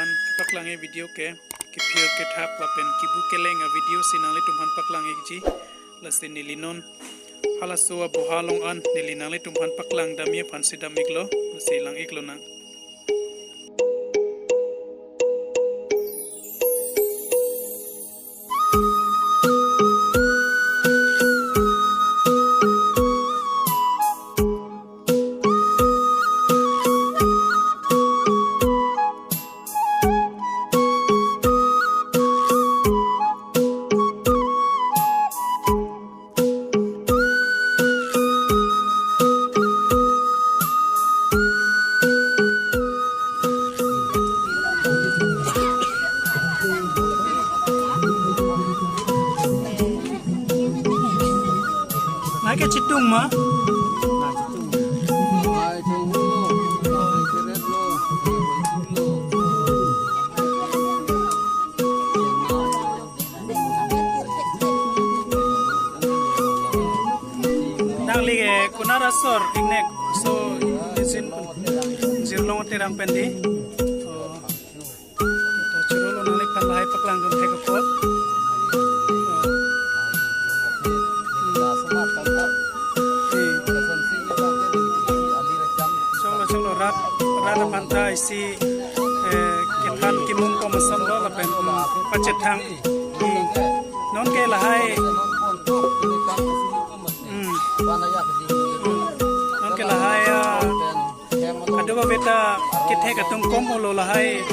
pan paklange video ke phir ke thap la pen kibu keleng a video sinale tumhan paklange ji la se nilinon hala so bohalong an nilinale tumhan paklang damia phan sidamiklo se lang iklo na Nake citung ma dang lige kunara sor ingnek so izin zirlong terang pendi to chirolo nali palai paklang dun thek pot rata pantai si ketan kimung komasan lo la pen pacetang non ke lahai non ke lahai aduh beta kithe katung kom lo lahai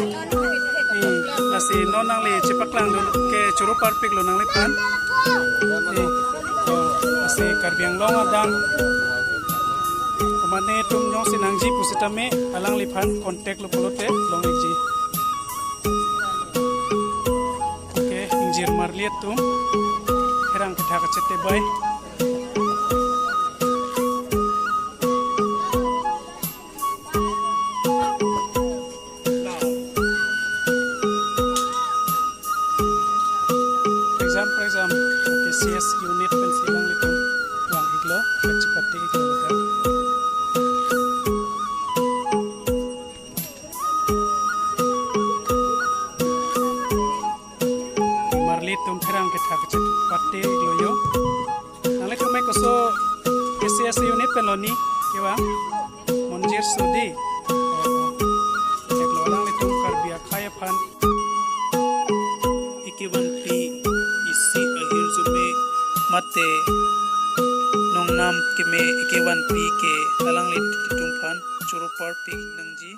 nasi non nang li cipaklang do ke churu parpik lo nang li pan nasi karbiang long adang mane tum nyong sinangji pusitame alang lipan kontak lo polote long ji oke injir marliat tum herang kita kecete bay exam oke CS unit pensilang litum wang higlo kecipati iklo tum terang ke thak chet patte gloyo nale kumai koso KCS unit peloni kewa monjir sudi eklolang litum karbia khaya phan ikiwan pi isi ahir zume mate nongnam keme ikiwan pi ke alang litum phan churu par pi nangji